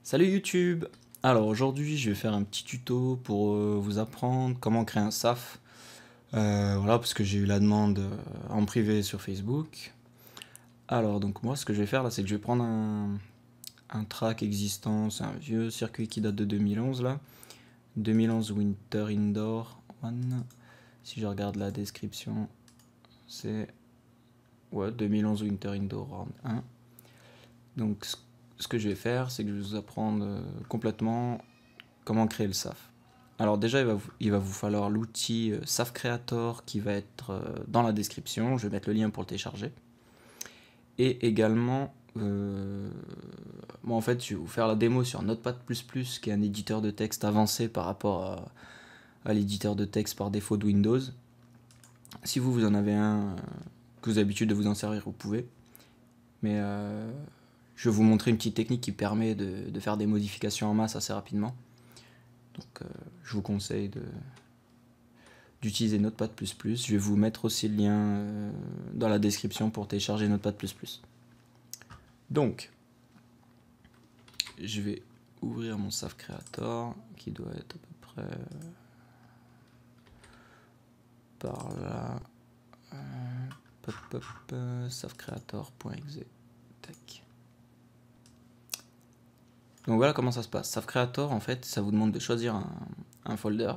Salut YouTube! Alors aujourd'hui je vais faire un petit tuto pour vous apprendre comment créer un SAF. Voilà, parce que j'ai eu la demande en privé sur Facebook. Alors donc moi ce que je vais faire là, c'est que je vais prendre un track existant, c'est un vieux circuit qui date de 2011 là. 2011 Winter Indoor One. Si je regarde la description, c'est ouais, 2011 Winter Indoor Round 1. Donc ce que je vais faire, c'est que je vais vous apprendre complètement comment créer le SAF. Alors déjà, il va vous falloir l'outil SAF Creator qui va être dans la description. Je vais mettre le lien pour le télécharger. Et également, moi en fait, je vais vous faire la démo sur Notepad++, qui est un éditeur de texte avancé par rapport à l'éditeur de texte par défaut de Windows. Si vous en avez un, que vous avez l'habitude de vous en servir, vous pouvez. Mais je vais vous montrer une petite technique qui permet de faire des modifications en masse assez rapidement. Donc je vous conseille d'utiliser Notepad++. Je vais vous mettre aussi le lien dans la description pour télécharger Notepad++. Donc, je vais ouvrir mon SAF Creator qui doit être à peu près par là. Safcreator.exe. Tac. Donc voilà comment ça se passe. SAF Creator, en fait, ça vous demande de choisir un folder.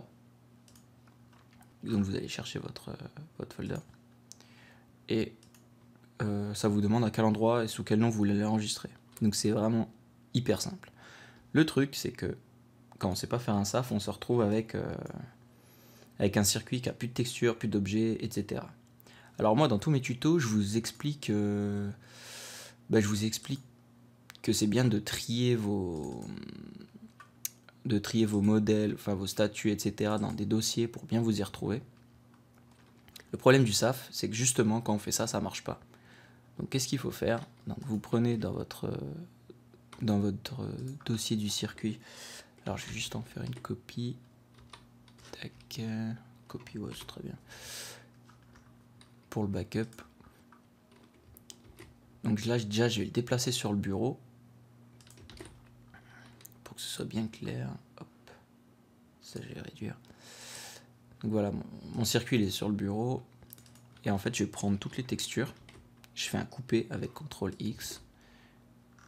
Donc vous allez chercher votre folder. Et ça vous demande à quel endroit et sous quel nom vous voulez l'enregistrer. Donc c'est vraiment hyper simple. Le truc, c'est que quand on ne sait pas faire un SAF, on se retrouve avec un circuit qui a plus de texture, plus d'objets, etc. Alors moi, dans tous mes tutos, je vous explique que c'est bien de trier vos modèles, enfin vos statuts, etc. dans des dossiers pour bien vous y retrouver. Le problème du SAF, c'est que justement, quand on fait ça, ça marche pas. Donc qu'est-ce qu'il faut faire? Donc vous prenez dans votre dossier du circuit. Alors je vais juste en faire une copie. Tac. Copie, ouais, c'est très bien. Pour le backup. Donc là déjà je vais le déplacer sur le bureau. Pour que ce soit bien clair. Hop. Ça je vais réduire. Donc voilà, mon circuit il est sur le bureau. Et en fait je vais prendre toutes les textures. Je fais un coupé avec CTRL X.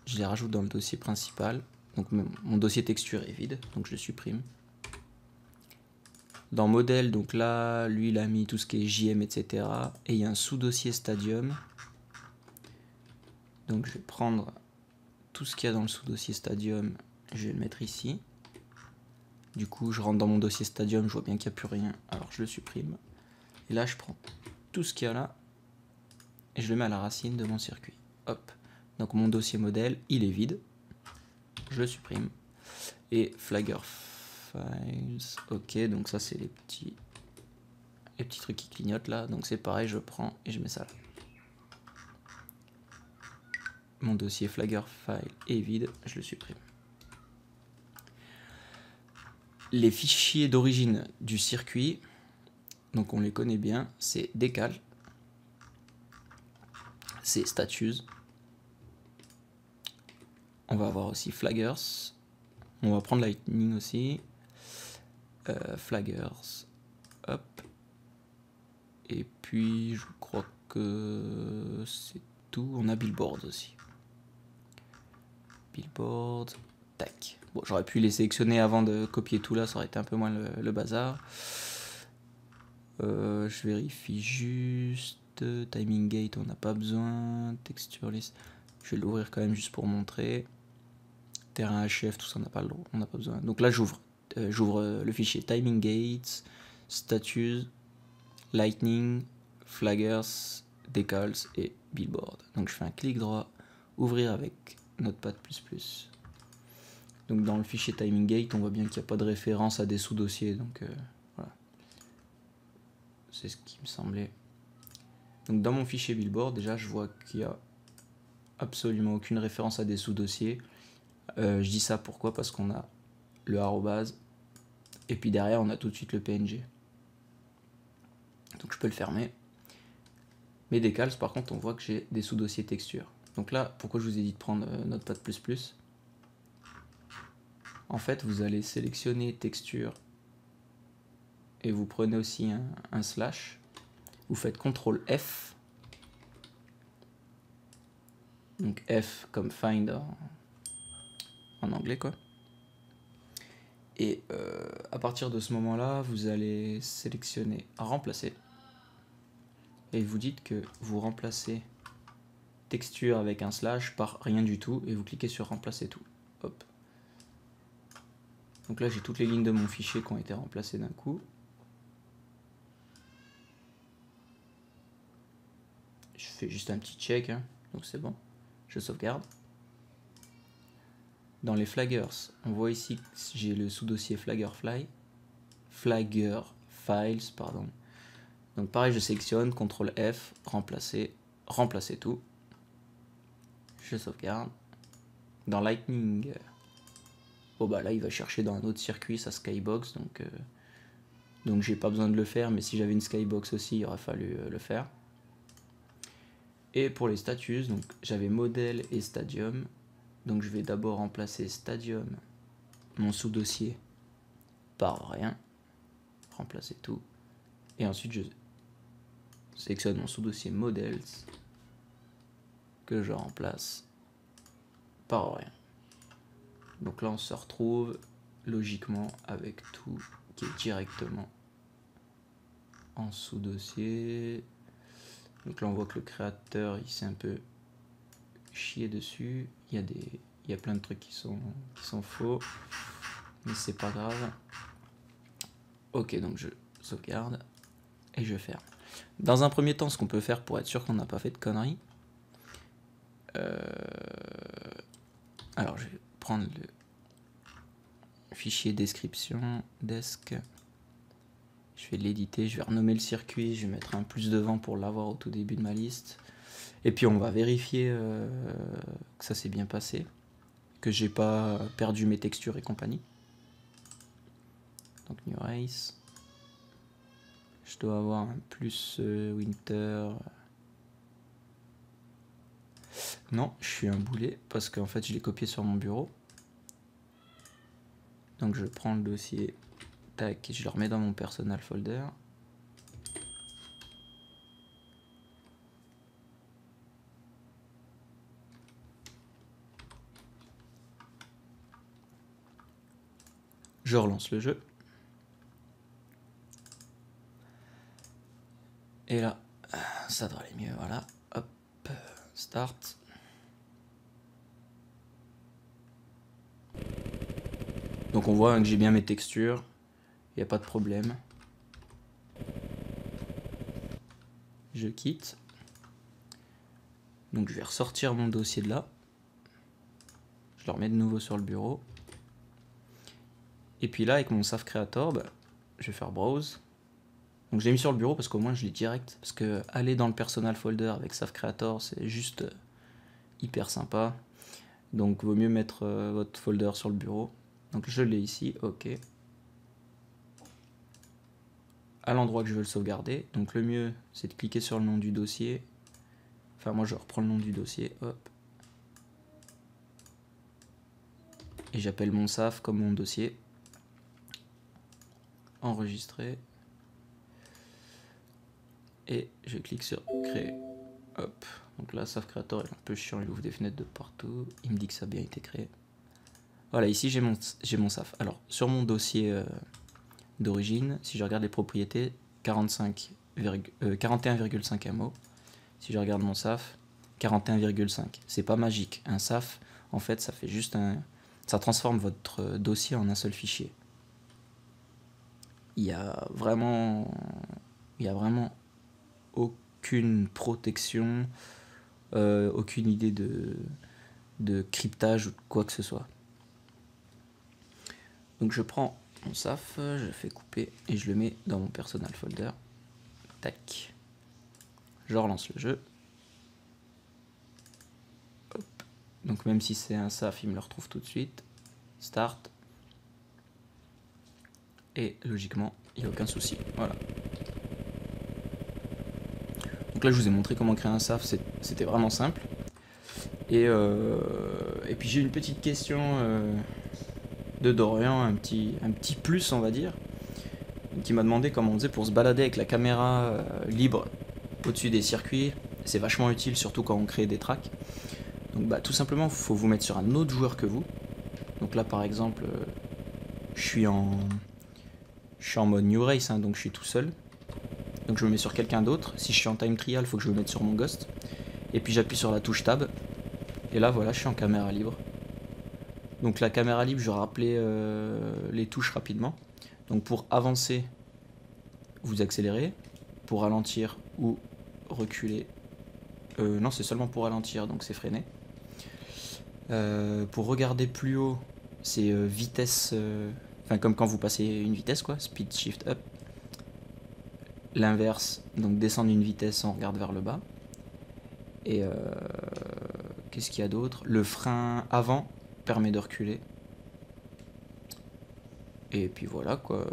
Je les rajoute dans le dossier principal. Donc mon dossier texture est vide, donc je le supprime. Dans modèle, donc là, lui il a mis tout ce qui est JM, etc. Et il y a un sous-dossier Stadium. Donc je vais prendre tout ce qu'il y a dans le sous-dossier Stadium, je vais le mettre ici. Du coup, je rentre dans mon dossier Stadium, je vois bien qu'il n'y a plus rien, alors je le supprime. Et là, je prends tout ce qu'il y a là, et je le mets à la racine de mon circuit. Hop. Donc mon dossier modèle, il est vide. Je le supprime. Et Flagger Files. Ok, donc ça c'est les petits trucs qui clignotent là. Donc c'est pareil, je prends et je mets ça là. Mon dossier Flagger File est vide, je le supprime. Les fichiers d'origine du circuit, donc on les connaît bien, c'est decal, c'est status. On va avoir aussi flaggers. On va prendre lightning aussi. Flaggers. Hop. Et puis je crois que c'est tout. On a billboard aussi. Billboard. Tac. Bon, j'aurais pu les sélectionner avant de copier tout là, ça aurait été un peu moins le bazar. Je vérifie juste. Timing gate, on n'a pas besoin. Texture list. Je vais l'ouvrir quand même juste pour montrer. Terrain HF, tout ça, on n'a pas besoin. Donc là, j'ouvre le fichier timing gates, status, lightning, flaggers, decals et billboard. Donc je fais un clic droit, ouvrir avec Notepad++. Donc dans le fichier timing gate, on voit bien qu'il n'y a pas de référence à des sous-dossiers. Donc voilà. C'est ce qui me semblait. Donc dans mon fichier billboard, déjà, je vois qu'il n'y a absolument aucune référence à des sous-dossiers. Je dis ça pourquoi? Parce qu'on a le arrobase et puis derrière on a tout de suite le PNG. Donc je peux le fermer. Mes decals, par contre, on voit que j'ai des sous-dossiers texture. Donc là, pourquoi je vous ai dit de prendre Notepad++? En fait, vous allez sélectionner texture et vous prenez aussi un slash. Vous faites CTRL F. Donc F comme find en anglais quoi. Et à partir de ce moment-là, vous allez sélectionner remplacer. Et vous dites que vous remplacez texture avec un slash par rien du tout et vous cliquez sur remplacer tout. Hop. Donc là j'ai toutes les lignes de mon fichier qui ont été remplacées d'un coup. Je fais juste un petit check, hein. Donc c'est bon. Je sauvegarde. Dans les flaggers, on voit ici que j'ai le sous-dossier Flagger Files, pardon. Donc pareil, je sélectionne, CTRL F, remplacer tout. Je sauvegarde. Dans Lightning, bon bah là il va chercher dans un autre circuit sa Skybox, donc j'ai pas besoin de le faire, mais si j'avais une Skybox aussi, il aurait fallu le faire. Et pour les status, donc j'avais modèle et stadium. Donc je vais d'abord remplacer stadium, mon sous-dossier, par rien. Remplacer tout. Et ensuite je sélectionne mon sous-dossier models, que je remplace par rien. Donc là on se retrouve logiquement avec tout qui est directement en sous-dossier. Donc là on voit que le créateur il s'est un peu chié dessus. Il y a plein de trucs qui sont faux, mais c'est pas grave. Ok, donc je sauvegarde et je ferme. Dans un premier temps, ce qu'on peut faire pour être sûr qu'on n'a pas fait de conneries, alors je vais prendre le fichier description desk, je vais l'éditer, je vais renommer le circuit, je vais mettre un plus devant pour l'avoir au tout début de ma liste, et puis on va vérifier que ça s'est bien passé, que j'ai pas perdu mes textures et compagnie. Donc new race, je dois avoir un plus winter. Non, je suis un boulet parce qu'en fait je l'ai copié sur mon bureau. Donc je prends le dossier, tac, et je le remets dans mon personal folder. Je relance le jeu. Et là, ça devrait aller mieux, voilà. Hop, start. Donc on voit que j'ai bien mes textures, il n'y a pas de problème. Je quitte. Donc je vais ressortir mon dossier de là. Je le remets de nouveau sur le bureau. Et puis là, avec mon SAF Creator, bah, je vais faire Browse. Donc j'ai mis sur le bureau parce qu'au moins je l'ai direct. Parce que aller dans le Personal Folder avec SAF Creator, c'est juste hyper sympa. Donc vaut mieux mettre votre folder sur le bureau. Donc je l'ai ici, ok. À l'endroit que je veux le sauvegarder. Donc le mieux, c'est de cliquer sur le nom du dossier. Enfin moi je reprends le nom du dossier, hop. Et j'appelle mon SAF comme mon dossier. Enregistrer. Et je clique sur créer. Hop. Donc là, SAF Creator est un peu chiant, il ouvre des fenêtres de partout. Il me dit que ça a bien été créé. Voilà, ici j'ai mon SAF. Alors, sur mon dossier d'origine, si je regarde les propriétés, 41,5 MO. Si je regarde mon SAF, 41,5. C'est pas magique. Un SAF, en fait, ça fait juste ça transforme votre dossier en un seul fichier. Il y a vraiment aucune protection, aucune idée de cryptage ou quoi que ce soit. Donc je prends mon SAF, je le fais couper et je le mets dans mon personal folder. Tac. Je relance le jeu. Hop. Donc même si c'est un SAF, il me le retrouve tout de suite. Start. Et logiquement, il n'y a aucun souci. Voilà. Donc là, je vous ai montré comment créer un SAF, c'était vraiment simple. Et puis j'ai une petite question de Dorian, un petit plus on va dire, qui m'a demandé comment on faisait pour se balader avec la caméra libre au-dessus des circuits. C'est vachement utile, surtout quand on crée des tracks. Donc bah, tout simplement, il faut vous mettre sur un autre joueur que vous. Donc là par exemple, je suis en mode New Race, hein, donc je suis tout seul. Donc je me mets sur quelqu'un d'autre. Si je suis en time trial, il faut que je me mette sur mon Ghost. Et puis j'appuie sur la touche Tab. Et là voilà, je suis en caméra libre. Donc la caméra libre, je vais rappeler les touches rapidement. Donc pour avancer, vous accélérez. Pour ralentir ou reculer, non c'est seulement pour ralentir, donc c'est freiner. Pour regarder plus haut, c'est vitesse, enfin comme quand vous passez une vitesse quoi, speed shift up. L'inverse, donc descendre une vitesse, on regarde vers le bas. Et qu'est-ce qu'il y a d'autre? Le frein avant permet de reculer. Et puis voilà quoi.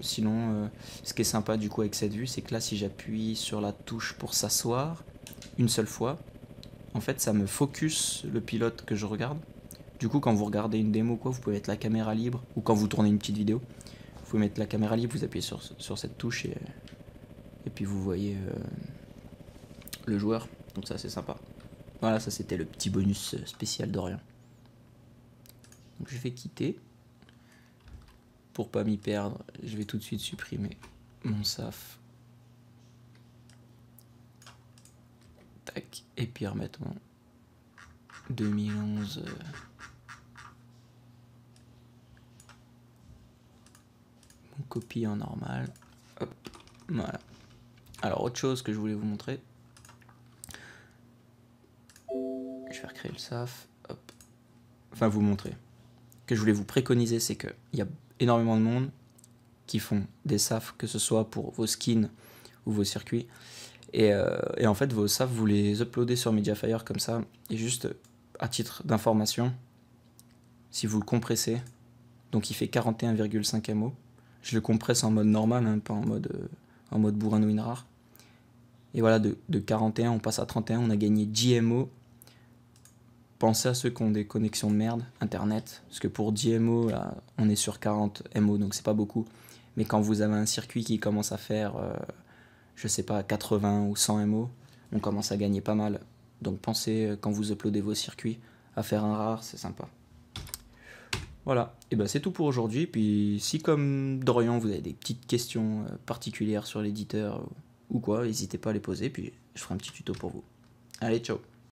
Sinon, ce qui est sympa du coup avec cette vue, c'est que là, si j'appuie sur la touche pour s'asseoir une seule fois, en fait, ça me focus le pilote que je regarde. Du coup, quand vous regardez une démo, quoi, vous pouvez mettre la caméra libre, ou quand vous tournez une petite vidéo, vous pouvez mettre la caméra libre, vous appuyez sur cette touche et puis vous voyez le joueur. Donc ça, c'est sympa. Voilà, ça c'était le petit bonus spécial d'Orient. Donc je vais quitter. Pour pas m'y perdre, je vais tout de suite supprimer mon SAF. Tac. Et puis remettre mon 2011. Mon copie en normal. Hop. Voilà. Alors autre chose que je voulais vous montrer. Je vais recréer le SAF. Hop. Enfin vous montrer. Que je voulais vous préconiser, c'est qu'il y a énormément de monde qui font des SAF, que ce soit pour vos skins ou vos circuits. Et en fait, vos SAF, vous les uploadez sur Mediafire comme ça. Et juste à titre d'information, si vous le compressez, donc il fait 41,5 MO. Je le compresse en mode normal, hein, pas en mode bourrin de win rare. Et voilà, de 41, on passe à 31, on a gagné 10 MO. Pensez à ceux qui ont des connexions de merde, internet, parce que pour 10 MO, là, on est sur 40 MO, donc c'est pas beaucoup. Mais quand vous avez un circuit qui commence à faire, je sais pas, 80 ou 100 MO, on commence à gagner pas mal. Donc pensez, quand vous uploadez vos circuits, à faire un rare, c'est sympa. Voilà, et ben c'est tout pour aujourd'hui. Puis si comme Dorian, vous avez des petites questions particulières sur l'éditeur ou quoi, n'hésitez pas à les poser, puis je ferai un petit tuto pour vous. Allez, ciao!